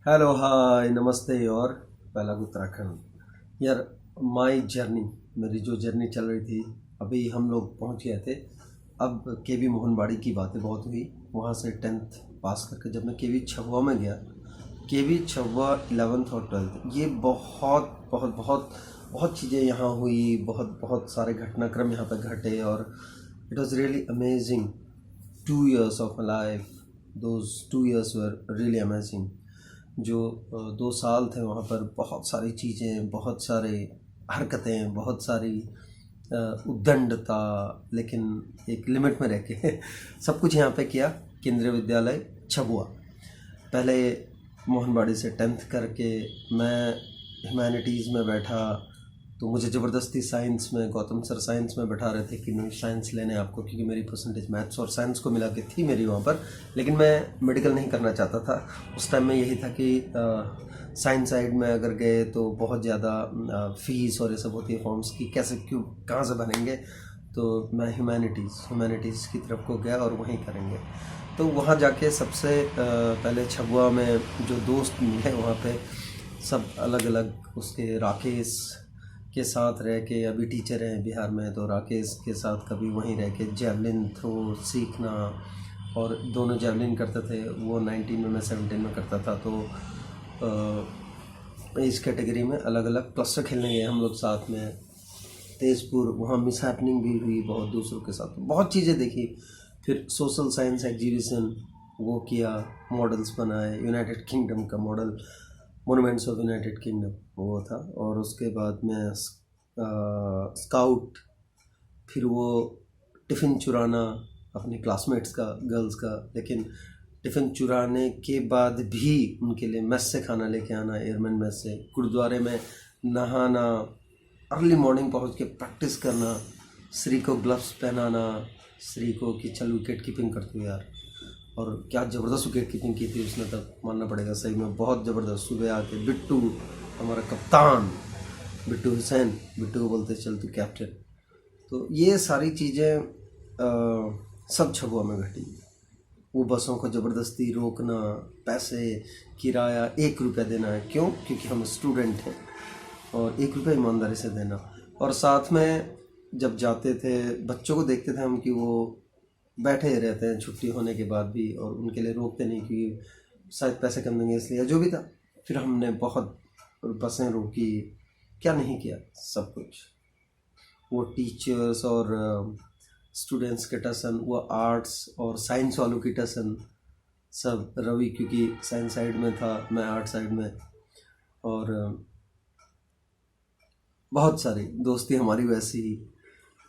Hello hi नमस्ते और पहला उत्तराखंड यार। माई जर्नी, मेरी जो जर्नी चल रही थी, अभी हम लोग पहुंच गए थे। अब केवी मोहनबाड़ी की बातें बहुत हुई। वहाँ से 10th पास करके जब मैं केवी छबुआ में गया, केवी छबुआ 11th और 12th, ये बहुत बहुत बहुत बहुत चीज़ें यहाँ हुई। बहुत बहुत सारे घटनाक्रम यहाँ पे घटे और it was really amazing. 2 years of my life, those 2 years were really amazing। जो 2 साल थे वहाँ पर बहुत सारी चीज़ें, बहुत सारे हरकतें, बहुत सारी उद्दंडता, लेकिन एक लिमिट में रह के सब कुछ यहाँ पे किया। केंद्रीय विद्यालय छबुआ, पहले मोहनबाड़ी से 10th करके मैं ह्यूमैनिटीज़ में बैठा, तो मुझे ज़बरदस्ती साइंस में, गौतम सर साइंस में बैठा रहे थे कि नहीं साइंस लेने आपको, क्योंकि मेरी परसेंटेज मैथ्स और साइंस को मिला के थी मेरी वहाँ पर। लेकिन मैं मेडिकल नहीं करना चाहता था उस टाइम में। यही था कि साइंस साइड में अगर गए तो बहुत ज़्यादा फ़ीस और ये सब होती है फॉर्म्स की, कैसे क्यों कहाँ से बनेंगे। तो मैं ह्यूमैनिटीज़ की तरफ को गया और वहीं करेंगे। तो वहाँ जाके सबसे पहले छबुआ में जो दोस्त मिले वहाँ पे सब अलग अलग, उसके राकेश के साथ रह के, अभी टीचर हैं बिहार में, तो राकेश के साथ कभी वहीं रह के जेवलिन थ्रो सीखना। और दोनों जेवलिन करते थे, वो 19 में, मैं 17 में करता था। तो इस कैटेगरी में अलग अलग क्लस्टर खेलने गए हम लोग साथ में। तेजपुर, वहाँ मिस हैपनिंग भी हुई बहुत दूसरों के साथ, बहुत चीज़ें देखी। फिर सोशल साइंस एग्जीबिशन वो किया, मॉडल्स बनाए, यूनाइटेड किंगडम का model, monuments of United kingdom वो था। और उसके बाद में स्काउट, फिर वो टिफ़िन चुराना अपने क्लासमेट्स का, गर्ल्स का, लेकिन टिफ़िन चुराने के बाद भी उनके लिए मेस से खाना लेके आना, एयरमैन मेस से, गुरुद्वारे में नहाना, अर्ली मॉर्निंग पहुंच के प्रैक्टिस करना, श्री को ग्लव्स पहनाना, श्री को कि चल विकेट कीपिंग करते हो यार। और क्या ज़बरदस्त विकेट कीपिंग की थी उसने, तब मानना पड़ेगा सही में, बहुत ज़बरदस्त। सुबह आके बिट्टू, हमारा कप्तान बिट्टू हुसैन, बिट्टू को बोलते चल तू कैप्टन। तो ये सारी चीज़ें सब छबुआ में घटी। वो बसों को ज़बरदस्ती रोकना, पैसे किराया 1 रुपया देना है, क्यों? क्योंकि हम स्टूडेंट हैं, और 1 रुपया ईमानदारी से देना। और साथ में जब जाते थे बच्चों को देखते थे हम कि वो बैठे रहते हैं छुट्टी होने के बाद भी, और उनके लिए रोकते नहीं कि शायद पैसे कम देंगे इसलिए, जो भी था। फिर हमने बहुत बसें रोकी, क्या नहीं किया, सब कुछ। वो टीचर्स और स्टूडेंट्स के टसन, वो आर्ट्स और साइंस वालों की टसन, सब। रवि क्योंकि साइंस साइड में था, मैं आर्ट साइड में, और बहुत सारी दोस्ती हमारी वैसी ही।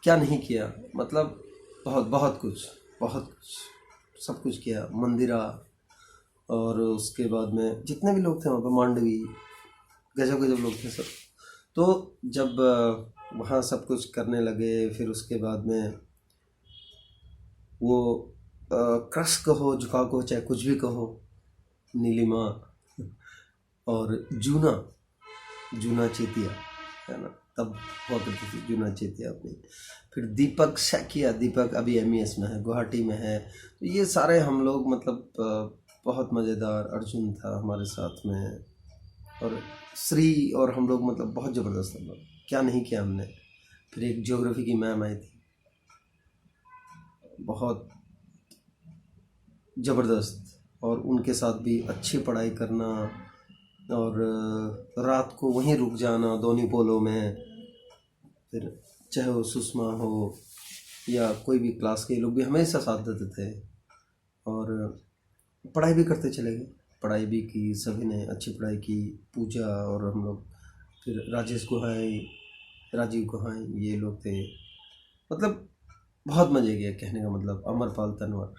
क्या नहीं किया, मतलब बहुत बहुत कुछ, बहुत कुछ, सब कुछ किया। मंदिरा, और उसके बाद में जितने भी लोग थे वहाँ पर, मांडवी, गजब गजब लोग थे सब। तो जब वहाँ सब कुछ करने लगे, फिर उसके बाद में वो क्रश कहो, झुकाव कहो, चाहे कुछ भी कहो, नीलिमा और जूना, जूना चेतिया है ना, तब हुआ करती थी जूना चेतिया अपनी। फिर दीपक शैकिया, दीपक अभी MES में है, गुवाहाटी में है। तो ये सारे हम लोग, मतलब बहुत मज़ेदार। अर्जुन था हमारे साथ में, और श्री, और हम लोग, मतलब बहुत ज़बरदस्त हम लोग, क्या नहीं किया हमने। फिर एक ज्योग्राफी की मैम आई थी, बहुत ज़बरदस्त, और उनके साथ भी अच्छी पढ़ाई करना, और रात को वहीं रुक जाना दोनी पोलो में। फिर चाहे वो सुषमा हो या कोई भी क्लास के लोग भी हमेशा साथ देते थे, और पढ़ाई भी करते चले गए। पढ़ाई भी की, सभी ने अच्छी पढ़ाई की, पूजा और हम लोग। फिर राजेश गुहाई, राजीव गुहाई, ये लोग थे। मतलब बहुत मज़े किए, कहने का मतलब। अमरपाल तनवर,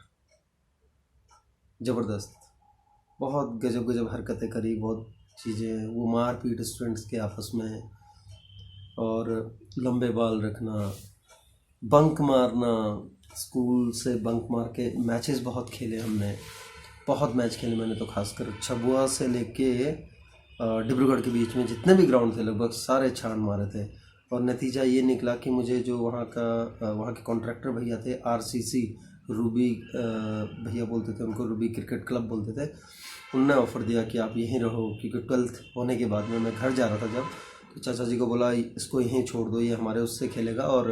ज़बरदस्त, बहुत गजब गजब हरकतें करी, बहुत चीज़ें। वो मारपीट स्टूडेंट्स के आपस में, और लंबे बाल रखना, बंक मारना, स्कूल से बंक मार के मैचेस बहुत खेले हमने, बहुत मैच खेले मैंने। तो खासकर छबुआ से लेके डिब्रूगढ़ के बीच में जितने भी ग्राउंड थे लगभग सारे छान मारे थे। और नतीजा ये निकला कि मुझे जो वहाँ के कॉन्ट्रैक्टर भैया थे, RCC, रूबी भैया बोलते थे उनको, रूबी क्रिकेट क्लब बोलते थे। उनने ऑफ़र दिया कि आप यहीं रहो, क्योंकि 12th होने के बाद में मैं घर जा रहा था जब, तो चाचा जी को बोला इसको यहीं छोड़ दो, ये हमारे उससे खेलेगा और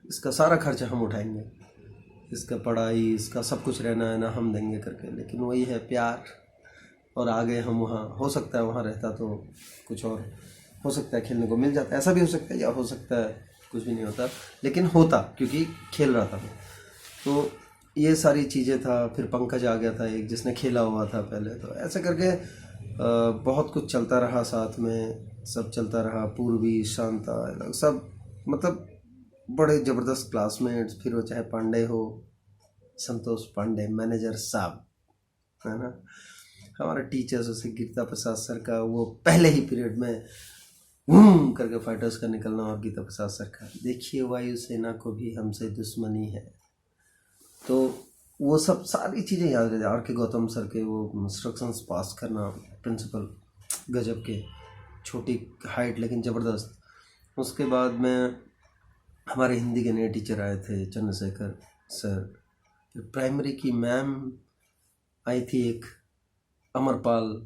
इसका सारा खर्चा हम उठाएंगे, इसका पढ़ाई, इसका सब कुछ रहना है ना हम देंगे करके। लेकिन वही है प्यार, और आ गए हम वहाँ। हो सकता है वहाँ रहता तो कुछ और हो सकता है, खेलने को मिल जाता, ऐसा भी हो सकता है, या हो सकता है कुछ भी नहीं होता, लेकिन होता क्योंकि खेल रहा था मैं। तो ये सारी चीज़ें था। फिर पंकज आ गया था एक, जिसने खेला हुआ था पहले, तो ऐसे करके बहुत कुछ चलता रहा साथ में, सब चलता रहा। पूर्वी, शांता, सब मतलब बड़े ज़बरदस्त क्लासमेट्स। फिर वो चाहे पांडे हो, संतोष पांडे मैनेजर साहब, है ना, हमारा टीचर्स, उसे गीता प्रसाद सर का वो पहले ही पीरियड में करके फाइटर्स का निकलना, और गीता प्रसाद सर का देखिए वायुसेना को भी हमसे दुश्मनी है। तो वो सब सारी चीज़ें याद रहती। आर के गौतम सर के वो इंस्ट्रक्शंस पास करना, प्रिंसिपल गजब के, छोटी हाइट लेकिन ज़बरदस्त। उसके बाद में हमारे हिंदी के नए टीचर आए थे, चंद्रशेखर सर। फिर प्राइमरी की मैम आई थी एक, अमरपाल,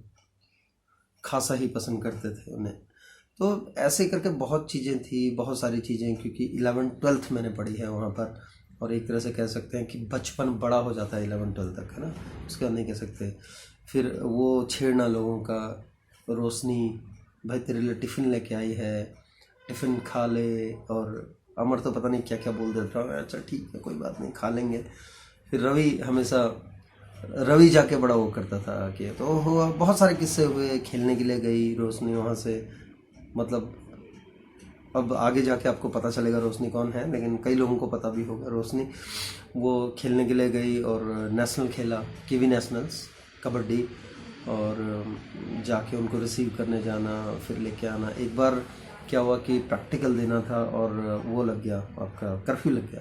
खासा ही पसंद करते थे उन्हें। तो ऐसे करके बहुत चीज़ें थी, बहुत सारी चीज़ें, क्योंकि 11th-12th मैंने पढ़ी है वहाँ पर। और एक तरह से कह सकते हैं कि बचपन बड़ा हो जाता है 11th-12th तक, है ना, उसके बाद नहीं कह सकते। फिर वो छेड़ना लोगों का, रोशनी भाई तेरे लिए टिफ़िन लेके आई है, टिफ़िन खा ले, और अमर तो पता नहीं क्या क्या बोल देता है, अच्छा ठीक है कोई बात नहीं खा लेंगे। फिर रवि हमेशा, रवि जाके बड़ा वो करता था कि, तो हुआ बहुत सारे किस्से हुए। खेलने के लिए गई रोशनी वहाँ से, मतलब अब आगे जाके आपको पता चलेगा रोशनी कौन है, लेकिन कई लोगों को पता भी होगा रोशनी। वो खेलने के लिए गई और नेशनल खेला, कीवी नेशनल्स कबड्डी, और जाके उनको रिसीव करने जाना, फिर लेके आना। एक बार क्या हुआ कि प्रैक्टिकल देना था और वो लग गया, आपका कर्फ्यू लग गया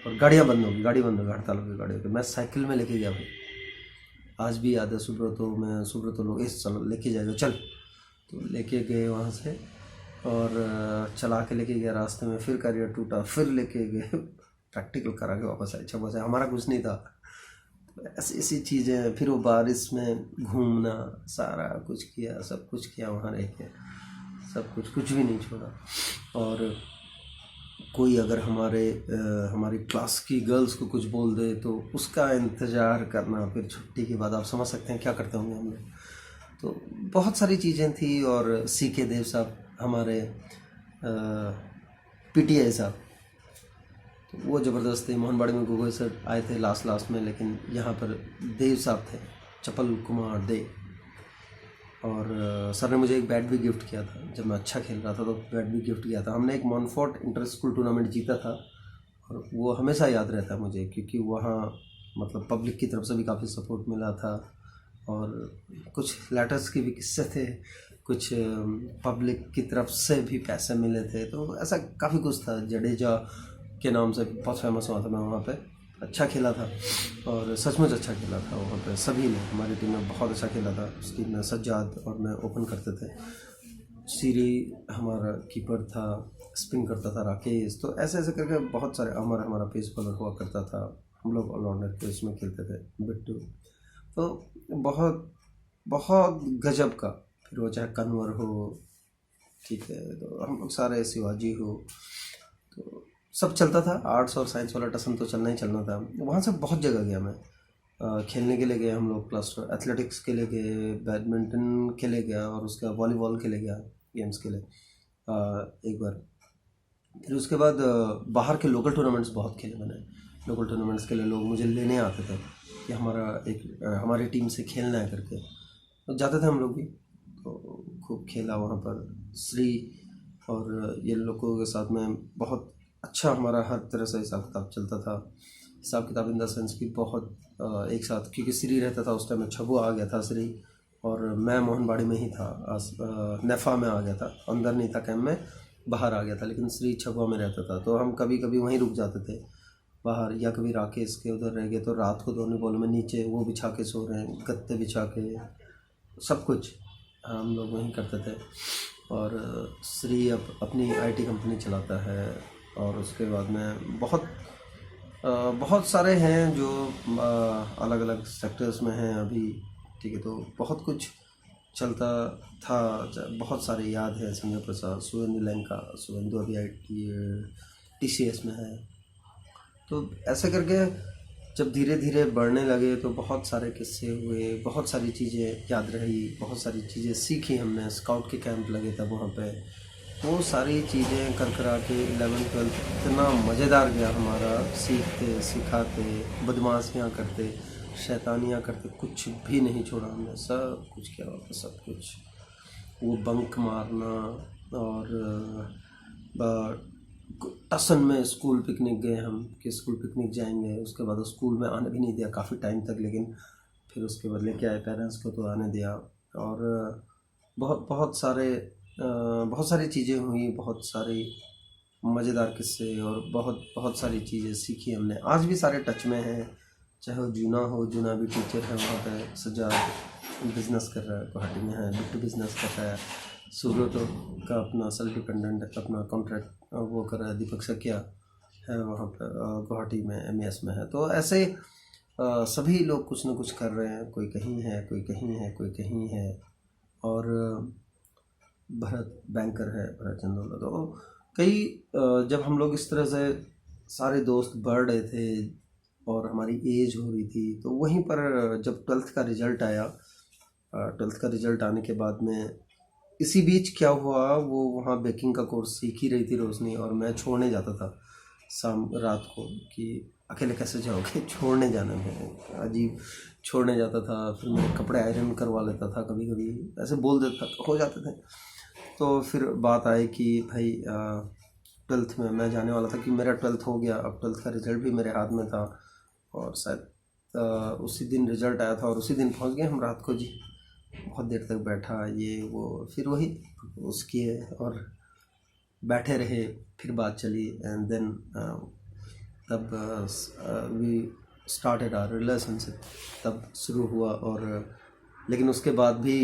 और गाड़ियाँ बंद होगी, गाड़ी बंद होगी, हड़ताल होगी गाड़ियों की। मैं साइकिल में लेके गया भाई, आज भी याद है। सुब्रतो लोग इस चलो लेके जाएगा चल, तो लेके गए वहाँ से, और चला के लेके गया। रास्ते में फिर करियर टूटा, फिर लेके गए प्रैक्टिकल करा के वापस आए। अच्छा हमारा कुछ नहीं था। तो ऐसी ऐसी चीज़ें। फिर वो बारिश में घूमना, सारा कुछ किया, सब कुछ किया वहाँ रह के, सब कुछ भी नहीं छोड़ा। और कोई अगर हमारी क्लास की गर्ल्स को कुछ बोल दे तो उसका इंतज़ार करना, फिर छुट्टी के बाद आप समझ सकते हैं क्या करते होंगे हम लोग। तो बहुत सारी चीज़ें थी। और सीके देव साहब हमारे पीटीआई साहब, तो वो ज़बरदस्त थे। मोहनबाड़ी में गोगोई सर आए थे लास्ट में, लेकिन यहाँ पर देव साहब थे, चपल कुमार देव। और सर ने मुझे एक बैट भी गिफ्ट किया था जब मैं अच्छा खेल रहा था, तो बैट भी गिफ्ट किया था। हमने एक मॉनफोर्ट इंटर स्कूल टूर्नामेंट जीता था, और वो हमेशा याद रहता है मुझे, क्योंकि वहाँ मतलब पब्लिक की तरफ से भी काफ़ी सपोर्ट मिला था, और कुछ लेटर्स के भी किस्से थे, कुछ पब्लिक की तरफ से भी पैसे मिले थे। तो ऐसा काफ़ी कुछ था। जडेजा के नाम से बहुत फेमस हुआ था मैं वहाँ पे। अच्छा खेला था, और सचमुच अच्छा खेला था वहाँ पे। सभी ने, हमारी टीम में बहुत अच्छा खेला था। उस टीम में सज्जाद और मैं ओपन करते थे, सीरी हमारा कीपर था, स्पिन करता था राकेश। तो ऐसे ऐसे करके बहुत सारे, अमर हमारा पेस बॉलर हुआ करता था, हम लोग ऑलराउंडर पेस में खेलते थे, बिट्टू। तो बहुत बहुत गजब का। फिर वो चाहे कन्वर हो, ठीक है, तो हम लोग सारे, शिवाजी हो, तो सब चलता था। आर्ट्स और साइंस वाला टसन तो चलना ही चलना था। वहाँ से बहुत जगह गया मैं। खेलने के लिए गए हम लोग, प्लस एथलेटिक्स के लिए गए, बैडमिंटन के लिए गया, और उसके बाद वॉलीबॉल के लिए गया, गेम्स के लिए एक बार। फिर उसके बाद बाहर के लोकल टूर्नामेंट्स बहुत खेले मैंने। लोकल टूर्नामेंट्स के लिए लोग मुझे लेने आते थे कि हमारी टीम से खेलना है करके, तो जाते थे हम लोग भी। तो खूब खेला वहाँ पर, श्री और ये लोगों के साथ में बहुत अच्छा हमारा हर तरह से हिसाब किताब चलता था। हिसाब किताब इन द सेंस की बहुत एक साथ, क्योंकि श्री रहता था उस टाइम में, छबू आ गया था श्री, और मैं मोहनबाड़ी में ही था, नेफा में आ गया था, अंदर नहीं था कैंप में, बाहर आ गया था। लेकिन श्री छबुआ में रहता था, तो हम कभी कभी वहीं रुक जाते थे बाहर, या कभी राकेश के उधर रह गए तो रात को दोनों बॉल में नीचे वो बिछा के सो रहे हैं, गत्ते बिछा के, सब कुछ हम लोग वहीं करते थे। और श्री अब अपनी आईटी कंपनी चलाता है। और उसके बाद में बहुत सारे हैं जो अलग अलग सेक्टर्स में हैं अभी, ठीक है। तो बहुत कुछ चलता था, बहुत सारे याद है, संजय प्रसाद, सुवेंदु लंका, सुवेंदु अभी TCS में है। तो ऐसे करके जब धीरे धीरे बढ़ने लगे तो बहुत सारे किस्से हुए, बहुत सारी चीज़ें याद रही, बहुत सारी चीज़ें सीखी हमने। स्काउट के कैंप लगे तब वहाँ पे, वो सारी चीज़ें कर करा के 11th-12th इतना मज़ेदार गया हमारा। सीखते सिखाते, बदमाशियाँ करते, शैतानियाँ करते, कुछ भी नहीं छोड़ा हमने, सब कुछ किया होता, सब कुछ। वो बंक मारना और टसन में स्कूल पिकनिक गए हम, कि स्कूल पिकनिक जाएंगे, उसके बाद स्कूल में आने भी नहीं दिया काफ़ी टाइम तक, लेकिन फिर उसके बाद लेके आए पेरेंट्स को तो आने दिया। और बहुत सारी चीज़ें हुई, बहुत सारी मज़ेदार किस्से और बहुत सारी चीज़ें सीखी हमने। आज भी सारे टच में हैं, चाहे वो जूना भी टीचर है वहाँ पे, सजाद बिज़नेस कर रहा है गुवाहाटी में है, बिट्टू बिज़नेस कर रहा है, सूरत का अपना सेल्फ डिपेंडेंट अपना कॉन्ट्रैक्ट वो कर रहा है, दीपक सकिया है वहाँ पर गुवाहाटी में MES में है। तो ऐसे सभी लोग कुछ न कुछ कर रहे हैं, कोई कहीं है, कोई कहीं है, कोई कहीं है। और भरत बैंकर है, भरत चंदोला। तो कई जब हम लोग इस तरह से सारे दोस्त बढ़ रहे थे और हमारी एज हो रही थी, तो वहीं पर जब 12th का रिज़ल्ट आया, 12th का रिज़ल्ट आने के बाद में इसी बीच क्या हुआ, वो वहाँ बेकिंग का कोर्स सीख ही रही थी रोशनी, और मैं छोड़ने जाता था शाम रात को, कि अकेले कैसे जाओगे, छोड़ने जाना है, अजीब छोड़ने जाता था। फिर मैं कपड़े आयरन करवा लेता था, कभी कभी ऐसे बोल देता हो जाते थे। तो फिर बात आई कि भाई 12th में मैं जाने वाला था, कि मेरा 12th हो गया, अब 12th का रिज़ल्ट भी मेरे हाथ में था, और शायद उसी दिन रिज़ल्ट आया था, और उसी दिन पहुंच गए हम रात को जी। बहुत देर तक बैठा, ये वो, फिर वही उसकी और बैठे रहे, फिर बात चली, एंड देन तब वी स्टार्टेड आवर रिलेशनशिप, तब शुरू हुआ। और लेकिन उसके बाद भी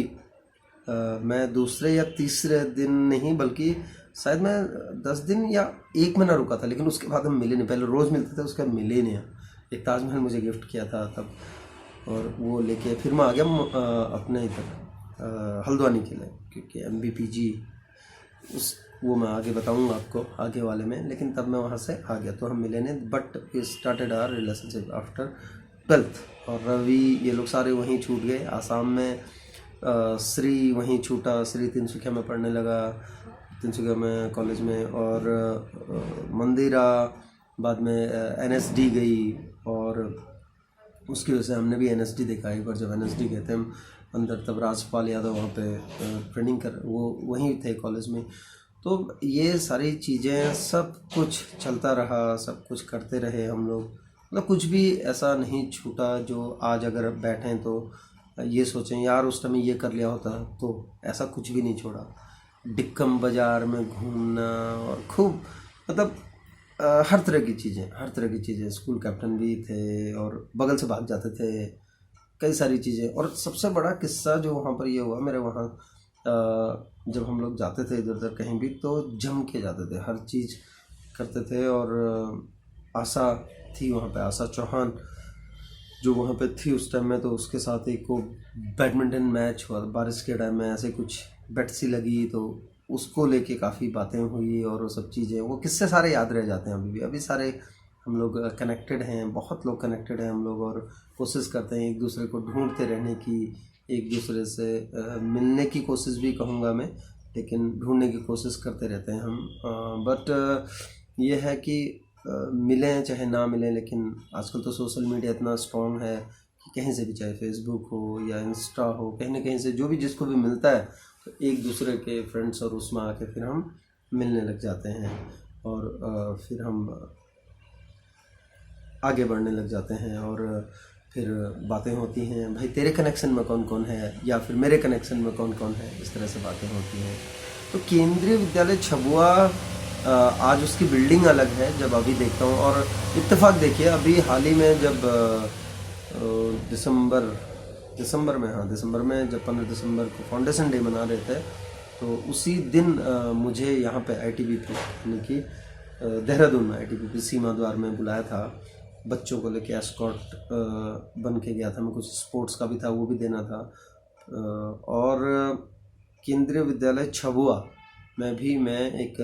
मैं दूसरे या तीसरे दिन नहीं, बल्कि शायद मैं 10 दिन या 1 महीना रुका था, लेकिन उसके बाद हम मिले नहीं। पहले रोज़ मिलते थे, उसके बाद मिले नहीं। एक ताजमहल मुझे गिफ्ट किया था तब, और वो लेके फिर मैं आ गया अपने इधर हल्द्वानी के लिए, क्योंकि MBPG वो मैं आगे बताऊंगा आपको आगे वाले में, लेकिन तब मैं वहाँ से आ गया, तो हम मिले नहीं। But we started our relationship after 12th। और रवि ये लोग सारे वहीं छूट गए आसाम में। श्री वहीं छूटा, श्री तिनसुकिया में पढ़ने लगा, तिनसुकिया में कॉलेज में। और मंदिरा बाद में NSD गई, और उसकी वजह से हमने भी NSD देखा। एक बार जब NSD गए थे हम अंदर, तब राजपाल यादव वहाँ पे ट्रेनिंग कर, वो वहीं थे कॉलेज में। तो ये सारी चीज़ें सब कुछ चलता रहा, सब कुछ करते रहे हम लोग, मतलब कुछ भी ऐसा नहीं छूटा जो आज अगर बैठें तो ये सोचें यार उस टाइम ये कर लिया होता, तो ऐसा कुछ भी नहीं छोड़ा। डिक्कम बाज़ार में घूमना, और खूब मतलब हर तरह की चीज़ें। स्कूल कैप्टन भी थे, और बगल से भाग जाते थे, कई सारी चीज़ें। और सबसे बड़ा किस्सा जो वहाँ पर ये हुआ, मेरे वहाँ जब हम लोग जाते थे इधर उधर कहीं भी, तो जम के जाते थे, हर चीज़ करते थे। और आशा थी वहाँ पे, आशा चौहान जो वहाँ पे थी उस टाइम में, तो उसके साथ एक को बैडमिंटन मैच हुआ बारिश के टाइम में, ऐसे कुछ बेट सी लगी, तो उसको लेके काफ़ी बातें हुई, और वो सब चीज़ें, वो किस्से सारे याद रह जाते हैं अभी सारे। हम लोग कनेक्टेड हैं, बहुत लोग कनेक्टेड हैं हम लोग, और कोशिश करते हैं एक दूसरे को ढूंढते रहने की, एक दूसरे से मिलने की कोशिश भी कहूँगा मैं, लेकिन ढूंढने की कोशिश करते रहते हैं हम। बट ये है कि मिलें चाहे ना मिलें, लेकिन आजकल तो सोशल मीडिया इतना स्ट्रॉन्ग है कि कहीं से भी, चाहे फेसबुक हो या इंस्टा हो, कहीं ना कहीं से जो भी जिसको भी मिलता है, तो एक दूसरे के फ्रेंड्स और उसमें आके फिर हम मिलने लग जाते हैं, और फिर हम आगे बढ़ने लग जाते हैं, और फिर बातें होती हैं, भाई तेरे कनेक्शन में कौन कौन है, या फिर मेरे कनेक्शन में कौन कौन है, इस तरह से बातें होती हैं। तो केंद्रीय विद्यालय छबुआ आज उसकी बिल्डिंग अलग है जब अभी देखता हूँ। और इत्तेफाक देखिए, अभी हाल ही में जब दिसंबर में जब 15 दिसंबर को फाउंडेशन डे मना रहे थे, तो उसी दिन मुझे यहाँ पे ITBP यानी कि देहरादून में ITBP सीमा द्वार में बुलाया था बच्चों को लेके एस्कॉर्ट बन के गया था मैं, कुछ स्पोर्ट्स का भी था वो भी देना था। और केंद्रीय विद्यालय छबुआ में भी मैं एक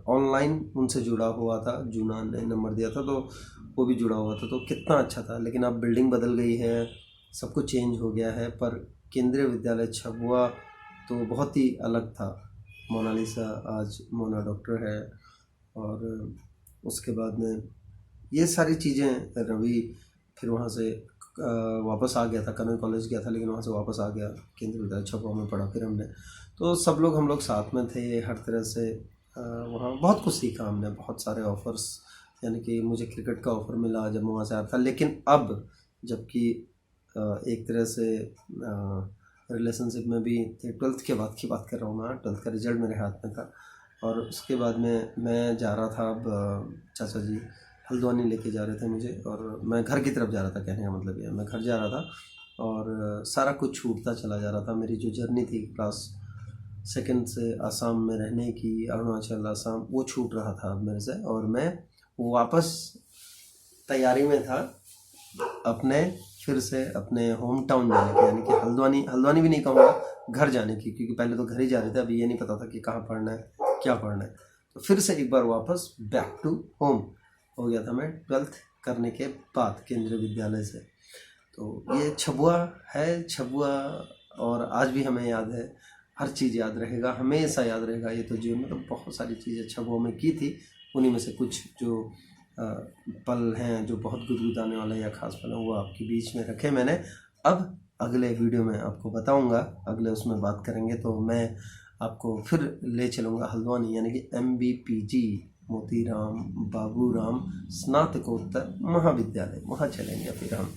ऑनलाइन उनसे जुड़ा हुआ था, जूना ने नंबर दिया था तो वो भी जुड़ा हुआ था, तो कितना अच्छा था। लेकिन अब बिल्डिंग बदल गई है, सब कुछ चेंज हो गया है, पर केंद्रीय विद्यालय छबुआ तो बहुत ही अलग था। मोनालिसा आज मोना डॉक्टर है। और उसके बाद में ये सारी चीज़ें रवि फिर वहाँ से वापस आ गया था, कनॉय कॉलेज गया था लेकिन वहाँ से वापस आ गया, केंद्रीय विद्यालय छपवा में पढ़ा फिर हमने। तो सब लोग हम लोग साथ में थे, हर तरह से वहाँ बहुत कुछ सीखा हमने, बहुत सारे ऑफ़र्स, यानी कि मुझे क्रिकेट का ऑफ़र मिला जब मैं वहाँ से आया था। लेकिन अब जबकि एक तरह से रिलेशनशिप में भी थे, 12th के बाद की बात कर रहा हूँ मैं, 12th का रिजल्ट मेरे हाथ में था। और उसके बाद में मैं जा रहा था, अब चाचा जी हल्द्वानी लेके जा रहे थे मुझे, और मैं घर की तरफ जा रहा था, कहने का मतलब ये मैं घर जा रहा था और सारा कुछ छूटता चला जा रहा था। मेरी जो जर्नी थी क्लास 2nd से आसाम में रहने की, अरुणाचल आसाम, वो छूट रहा था मेरे से। और मैं वापस तैयारी में था अपने फिर से अपने होम टाउन जाने की, यानी कि हल्द्वानी भी नहीं कहूँगा, घर जाने की, क्योंकि पहले तो घर ही जा रहे थे, अभी ये नहीं पता था कि कहाँ पढ़ना है क्या पढ़ना है। तो फिर से एक बार वापस बैक टू होम हो गया था मैं 12th करने के बाद केंद्रीय विद्यालय से। तो ये छबुआ है, छबुआ, और आज भी हमें याद है, हर चीज़ याद रहेगा, हमेशा याद रहेगा। ये तो जीवन में तो बहुत सारी चीज़ें छबुआ में की थी, उन्हीं में से कुछ जो पल हैं जो बहुत गुदगुदाने वाले या ख़ास पल हैं वो आपके बीच में रखे मैंने। अब अगले वीडियो में आपको बताऊंगा, अगले उसमें बात करेंगे, तो मैं आपको फिर ले चलूँगा हल्द्वानी, यानी कि MBPG मोतीराम बाबूराम स्नातकोत्तर महाविद्यालय, वहाँ चलेंगे फिर हम।